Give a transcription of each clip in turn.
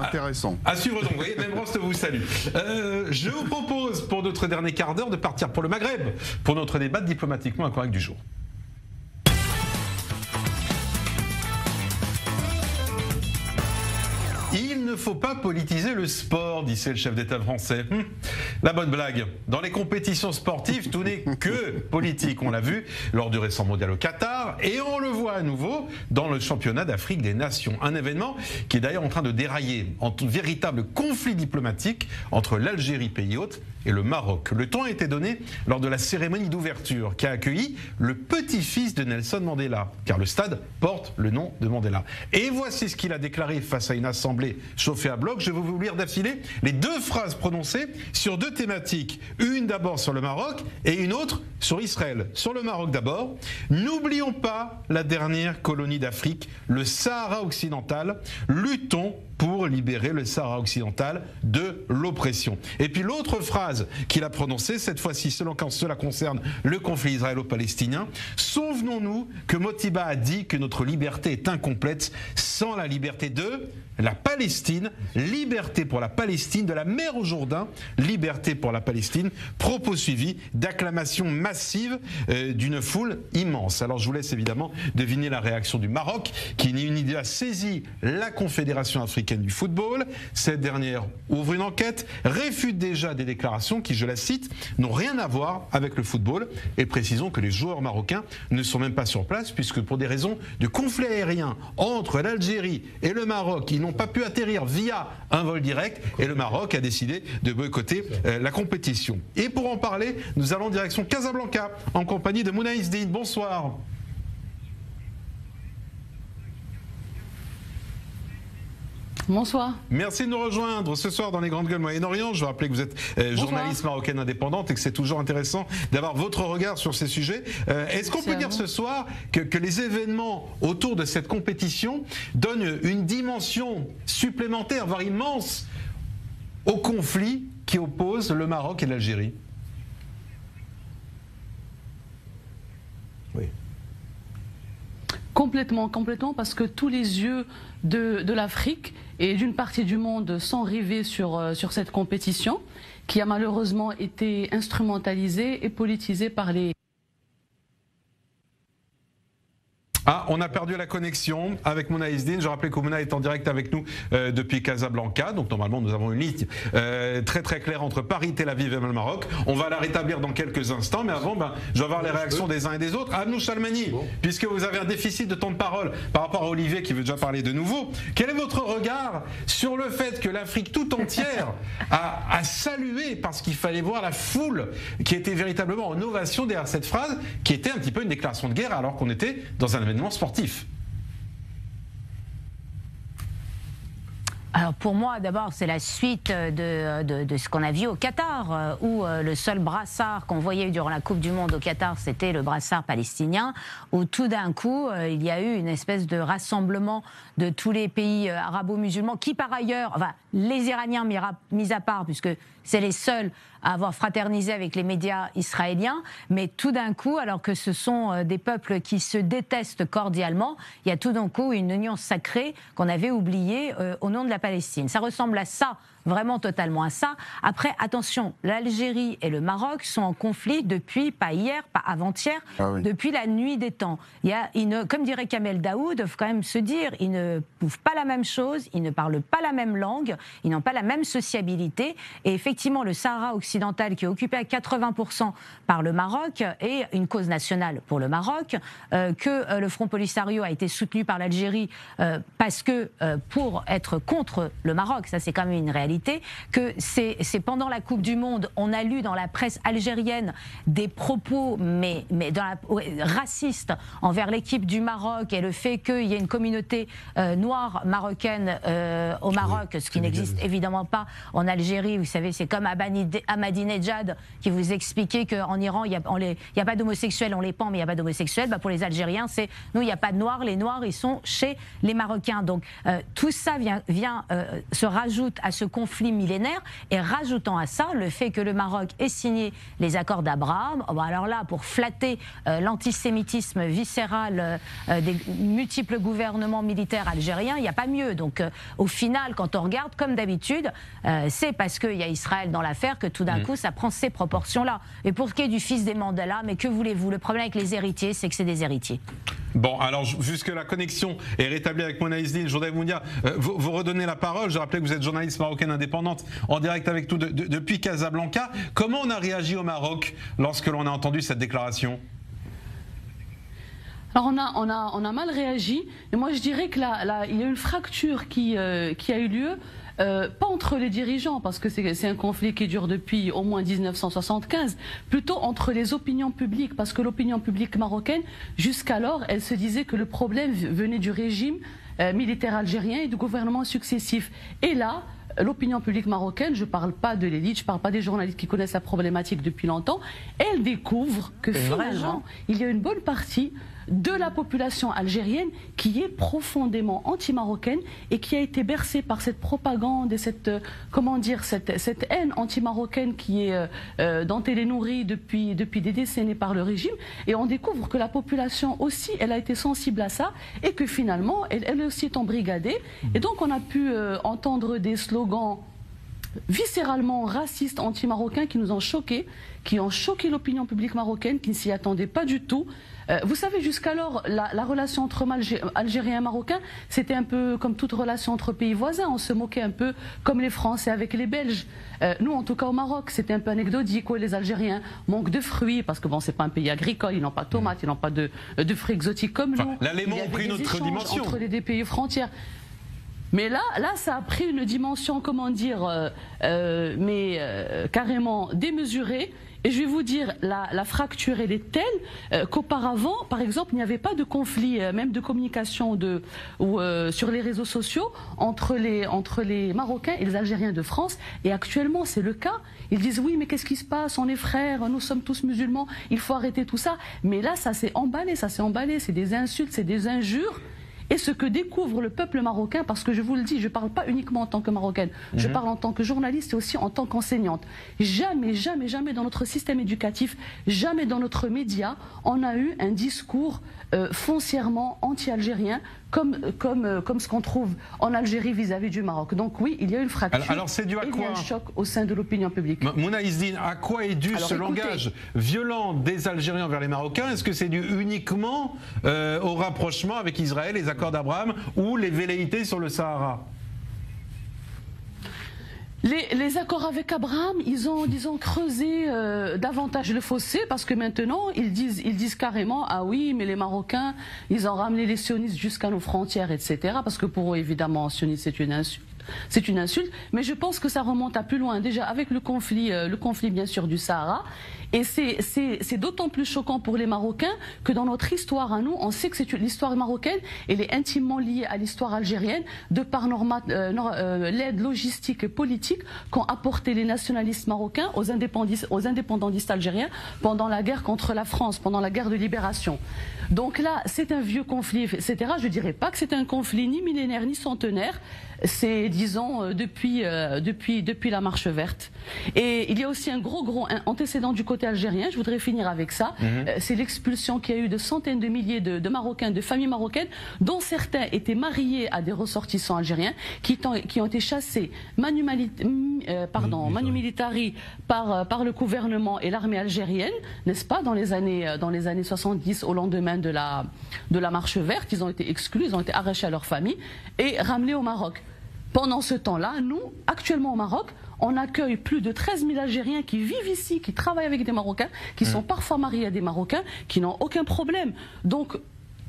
intéressant. À suivre donc, vous voyez, même Rost vous salue. Je vous propose, pour notre dernier quart d'heure, de partir pour le Maghreb, pour notre débat diplomatiquement incorrect du jour. Il ne faut pas politiser le sport, disait le chef d'État français. La bonne blague. Dans les compétitions sportives, tout n'est que politique. On l'a vu lors du récent mondial au Qatar et on le voit à nouveau dans le championnat d'Afrique des Nations. Un événement qui est d'ailleurs en train de dérailler en tout véritable conflit diplomatique entre l'Algérie, pays hôte, et le Maroc. Le temps a été donné lors de la cérémonie d'ouverture qui a accueilli le petit-fils de Nelson Mandela, car le stade porte le nom de Mandela. Et voici ce qu'il a déclaré face à une assemblée chauffée à bloc. Je vais vous lire d'affilée les deux phrases prononcées sur deux thématiques. Une d'abord sur le Maroc et une autre sur Israël. Sur le Maroc d'abord, n'oublions pas la dernière colonie d'Afrique, le Sahara occidental. Luttons pour libérer le Sahara occidental de l'oppression. Et puis l'autre phrase qu'il a prononcée, cette fois-ci quand cela concerne le conflit israélo-palestinien, souvenons-nous que Motiba a dit que notre liberté est incomplète sans la liberté de la Palestine, liberté pour la Palestine, de la mer au Jourdain, liberté pour la Palestine, propos suivis d'acclamations massives d'une foule immense. Alors je vous laisse évidemment deviner la réaction du Maroc, qui ni une idée a saisi la Confédération africaine du football. Cette dernière ouvre une enquête, réfute déjà des déclarations qui, je la cite, n'ont rien à voir avec le football. Et précisons que les joueurs marocains ne sont même pas sur place, puisque pour des raisons de conflit aérien entre l'Algérie et le Maroc, ils n'ont pas pu atterrir via un vol direct et le Maroc a décidé de boycotter la compétition. Et pour en parler, nous allons en direction Casablanca en compagnie de Mouna Isdine. Bonsoir. Bonsoir. Merci de nous rejoindre ce soir dans les Grandes Gueules Moyen-Orient. Je veux rappeler que vous êtes journaliste marocaine indépendante et que c'est toujours intéressant d'avoir votre regard sur ces sujets. Est-ce qu'on peut dire ce soir que les événements autour de cette compétition donnent une dimension supplémentaire, voire immense, au conflit qui oppose le Maroc et l'Algérie? Oui. Complètement, parce que tous les yeux de l'Afrique et d'une partie du monde sont rivés sur cette compétition qui a malheureusement été instrumentalisée et politisée par les... Ah, on a perdu la connexion avec Mouna Isdine. Je rappelle que Mouna est en direct avec nous depuis Casablanca. Donc normalement, nous avons une ligne très claire entre Paris, Tel Aviv et le Maroc. On va la rétablir dans quelques instants. Mais avant, je vais avoir les réactions des uns et des autres. Abnou Chalmani, puisque vous avez un déficit de temps de parole par rapport à Olivier qui veut déjà parler de nouveau, quel est votre regard sur le fait que l'Afrique tout entière a salué, parce qu'il fallait voir la foule qui était véritablement en ovation derrière cette phrase, qui était un petit peu une déclaration de guerre alors qu'on était dans un événement sportif? Alors pour moi, d'abord, c'est la suite de ce qu'on a vu au Qatar, où le seul brassard qu'on voyait durant la Coupe du Monde au Qatar, c'était le brassard palestinien, où tout d'un coup, il y a eu une espèce de rassemblement de tous les pays arabo-musulmans, qui par ailleurs, enfin, les Iraniens mis à part, puisque c'est les seuls à avoir fraternisé avec les médias israéliens, mais tout d'un coup, alors que ce sont des peuples qui se détestent cordialement, il y a tout d'un coup une union sacrée qu'on avait oubliée au nom de la Palestine. Ça ressemble à ça, vraiment totalement à ça. Après, attention, l'Algérie et le Maroc sont en conflit depuis, pas hier, pas avant-hier, depuis la nuit des temps. Il y a comme dirait Kamel Daoud, il faut quand même se dire, ils ne bouffent pas la même chose, ils ne parlent pas la même langue, ils n'ont pas la même sociabilité. Et effectivement, le Sahara occidental, qui est occupé à 80% par le Maroc, est une cause nationale pour le Maroc, que le Front Polisario a été soutenu par l'Algérie parce que pour être contre le Maroc, ça c'est quand même une réalité, que c'est pendant la Coupe du Monde, on a lu dans la presse algérienne des propos racistes envers l'équipe du Maroc et le fait qu'il y ait une communauté noire marocaine au Maroc, ce qui n'existe évidemment pas en Algérie. Vous savez, c'est comme Ahmadinejad qui vous expliquait qu'en Iran, il n'y a pas d'homosexuels, on les pend, mais il n'y a pas d'homosexuels. Pour les Algériens, c'est nous, il n'y a pas de noirs, les noirs, ils sont chez les Marocains. Donc tout ça se rajoute à ce conflit conflit millénaire, et rajoutant à ça le fait que le Maroc ait signé les accords d'Abraham. Alors là, pour flatter l'antisémitisme viscéral des multiples gouvernements militaires algériens, il n'y a pas mieux. Donc au final, quand on regarde, comme d'habitude, c'est parce qu'il y a Israël dans l'affaire que tout d'un coup ça prend ces proportions-là. Et pour ce qui est du fils des Mandela, mais que voulez-vous? Le problème avec les héritiers, c'est que c'est des héritiers. Bon, alors, puisque la connexion est rétablie avec Mona Izdine, je voudrais vous redonner la parole. Je rappelle que vous êtes journaliste marocaine indépendante, en direct avec nous depuis Casablanca. Comment on a réagi au Maroc lorsque l'on a entendu cette déclaration? Alors on a mal réagi, et moi je dirais qu'il y a une fracture qui a eu lieu, pas entre les dirigeants, parce que c'est un conflit qui dure depuis au moins 1975, plutôt entre les opinions publiques, parce que l'opinion publique marocaine, jusqu'alors, elle se disait que le problème venait du régime militaire algérien et du gouvernement successif. Et là, l'opinion publique marocaine, je ne parle pas de l'élite, je ne parle pas des journalistes qui connaissent la problématique depuis longtemps, elle découvre que finalement, il y a une bonne partie de la population algérienne qui est profondément anti-marocaine et qui a été bercée par cette propagande et cette, cette haine anti-marocaine dont elle est nourrie depuis des décennies par le régime. Et on découvre que la population aussi, elle a été sensible à ça et que finalement, elle aussi est embrigadée. Et donc on a pu entendre des slogans viscéralement racistes anti-marocains qui nous ont choqués, qui ont choqué l'opinion publique marocaine, qui ne s'y attendait pas du tout. Vous savez, jusqu'alors, la relation entre Algériens et Marocains, c'était un peu comme toute relation entre pays voisins. On se moquait un peu comme les Français avec les Belges. Nous, en tout cas au Maroc, c'était un peu anecdotique. Les Algériens manquent de fruits, parce que bon, c'est pas un pays agricole, ils n'ont pas de tomates, ils n'ont pas de fruits exotiques comme nous. Là, les mots ont pris une autre dimension. Entre les deux pays frontières. Mais là, ça a pris une dimension, comment dire, carrément démesurée. Et je vais vous dire, la fracture, elle est telle qu'auparavant, par exemple, il n'y avait pas de conflit, même de communication sur les réseaux sociaux entre les Marocains et les Algériens de France. Et actuellement, c'est le cas. Ils disent oui, mais qu'est-ce qui se passe? On est frères, nous sommes tous musulmans, il faut arrêter tout ça. Mais là, ça s'est emballé, c'est des insultes, c'est des injures. Et ce que découvre le peuple marocain, parce que je vous le dis, je ne parle pas uniquement en tant que marocaine, je parle en tant que journaliste et aussi en tant qu'enseignante. Jamais, jamais, jamais dans notre système éducatif, jamais dans notre média, on a eu un discours foncièrement anti-algérien comme ce qu'on trouve en Algérie vis-à-vis du Maroc. Donc oui, il y a une fracture, alors c'est dû à quoi? Il y a un choc au sein de l'opinion publique. Mona Izdine, à quoi est dû ce langage violent des Algériens envers les Marocains? Est-ce que c'est dû uniquement au rapprochement avec Israël, les accords d'Abraham ou les velléités sur le Sahara? Les accords avec Abraham, ils ont, disons, creusé davantage le fossé, parce que maintenant, ils disent carrément, ah oui, mais les Marocains, ils ont ramené les sionistes jusqu'à nos frontières, etc. Parce que pour eux, évidemment, sioniste, c'est une insulte. C'est une insulte, mais je pense que ça remonte à plus loin, déjà avec le conflit bien sûr du Sahara. Et c'est d'autant plus choquant pour les Marocains que dans notre histoire à nous, on sait que l'histoire marocaine, elle est intimement liée à l'histoire algérienne de par l'aide logistique et politique qu'ont apporté les nationalistes marocains aux indépendantistes algériens pendant la guerre contre la France, pendant la guerre de libération. Donc là, c'est un vieux conflit, etc. Je ne dirais pas que c'est un conflit ni millénaire ni centenaire. C'est, disons, depuis la Marche verte. Et il y a aussi un gros antécédent du côté algérien, je voudrais finir avec ça. C'est l'expulsion qu'il y a eu de centaines de milliers de Marocains, de familles marocaines, dont certains étaient mariés à des ressortissants algériens, qui ont été chassés manu militari par le gouvernement et l'armée algérienne, n'est-ce pas, dans les années 70, au lendemain de la Marche verte. Ils ont été exclus, ils ont été arrachés à leur famille et ramenés au Maroc. Pendant ce temps-là, nous, actuellement au Maroc, on accueille plus de 13 000 Algériens qui vivent ici, qui travaillent avec des Marocains, qui sont parfois mariés à des Marocains, qui n'ont aucun problème. Donc,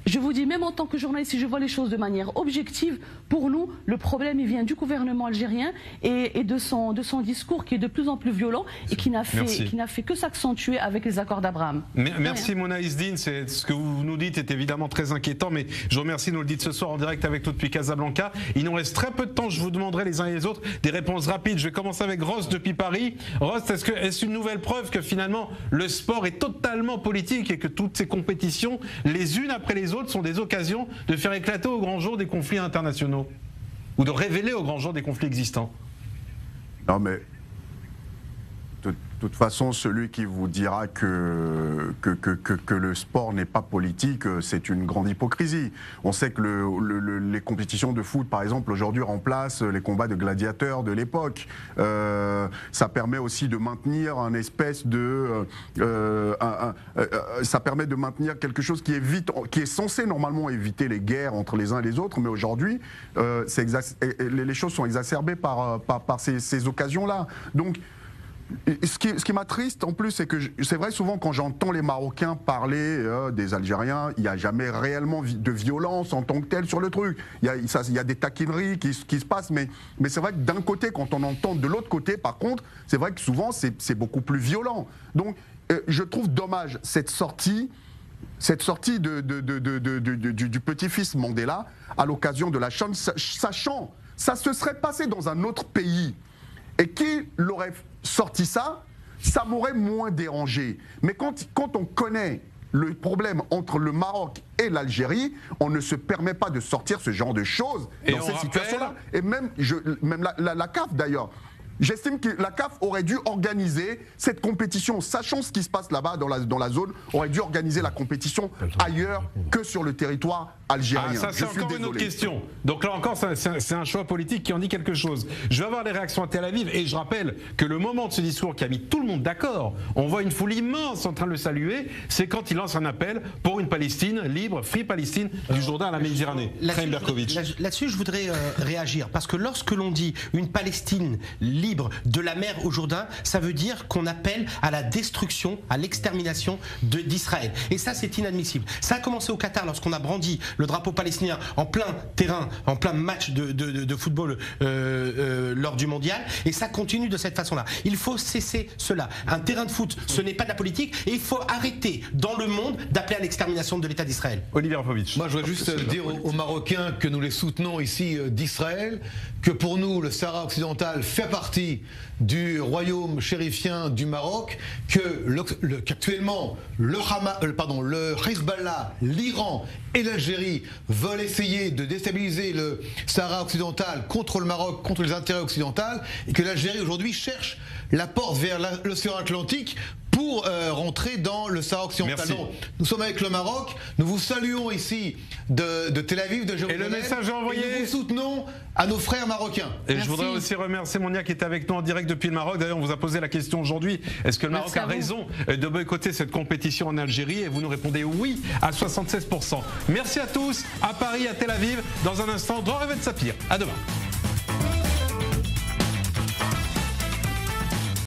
je vous dis, même en tant que journaliste, si je vois les choses de manière objective, pour nous, le problème, il vient du gouvernement algérien et de son discours qui est de plus en plus violent et qui n'a fait que s'accentuer avec les accords d'Abraham. Merci Mona Izdine, ce que vous nous dites est évidemment très inquiétant, mais je vous remercie de nous le dites ce soir en direct avec nous depuis Casablanca. Il nous reste très peu de temps, je vous demanderai les uns et les autres des réponses rapides. Je vais commencer avec Ross depuis Paris. Ross, est-ce une nouvelle preuve que finalement le sport est totalement politique et que toutes ces compétitions, les unes après les autres, sont des occasions de faire éclater au grand jour des conflits internationaux ou de révéler au grand jour des conflits existants? Non mais de toute façon, celui qui vous dira que le sport n'est pas politique, c'est une grande hypocrisie. On sait que les compétitions de foot, par exemple, aujourd'hui remplacent les combats de gladiateurs de l'époque. Ça permet aussi de maintenir un espèce de... ça permet de maintenir quelque chose qui est censé normalement éviter les guerres entre les uns et les autres, mais aujourd'hui, les choses sont exacerbées par ces occasions-là. Donc, ce qui m'attriste en plus, c'est que c'est vrai, souvent quand j'entends les Marocains parler des Algériens, il n'y a jamais réellement de violence en tant que telle sur le truc. Il y a des taquineries qui se passent, mais c'est vrai que d'un côté, quand on entend de l'autre côté, par contre, c'est vrai que souvent c'est beaucoup plus violent. Donc je trouve dommage cette sortie du petit-fils Mandela à l'occasion de la Chan, sachant ça se serait passé dans un autre pays. Et qui l'aurait sorti ça m'aurait moins dérangé. Mais quand on connaît le problème entre le Maroc et l'Algérie, on ne se permet pas de sortir ce genre de choses dans cette situation-là. Et même la CAF d'ailleurs. J'estime que la CAF aurait dû organiser cette compétition, sachant ce qui se passe là-bas dans la zone, aurait dû organiser la compétition ailleurs que sur le territoire algérien. Ça, c'est encore une autre question. Donc là encore, c'est un choix politique qui en dit quelque chose. Je vais avoir les réactions à Tel Aviv et je rappelle que le moment de ce discours qui a mis tout le monde d'accord, on voit une foule immense en train de le saluer, c'est quand il lance un appel pour une Palestine libre, Free Palestine, du Jourdain à la Méditerranée. Là-dessus, je voudrais réagir, parce que lorsque l'on dit une Palestine libre de la mer au Jourdain, ça veut dire qu'on appelle à la destruction, à l'extermination d'Israël. Et ça, c'est inadmissible. Ça a commencé au Qatar lorsqu'on a brandi le drapeau palestinien en plein terrain, en plein match de football lors du mondial. Et ça continue de cette façon-là. Il faut cesser cela. Un terrain de foot, ce n'est pas de la politique. Et il faut arrêter, dans le monde, d'appeler à l'extermination de l'État d'Israël. Olivier Rapovitch. Moi, je voudrais juste dire aux Marocains que nous les soutenons ici d'Israël, que pour nous, le Sahara occidental fait partie du royaume chérifien du Maroc, qu'actuellement le Hezbollah, l'Iran et l'Algérie veulent essayer de déstabiliser le Sahara occidental contre le Maroc, contre les intérêts occidentaux, et que l'Algérie aujourd'hui cherche la porte vers l'océan Atlantique pour rentrer dans le Sahara occidental. Non, nous sommes avec le Maroc, nous vous saluons ici de Tel Aviv, de Jérusalem. Et le message est envoyé. Et nous vous soutenons à nos frères marocains. Et merci. Je voudrais aussi remercier Monia qui est avec nous en direct depuis le Maroc. D'ailleurs, on vous a posé la question aujourd'hui. Est-ce que le Maroc a raison de boycotter cette compétition en Algérie? Et vous nous répondez oui à 76%. Merci à tous, à Paris, à Tel Aviv. Dans un instant, Grand Réveil de Sapir. À demain.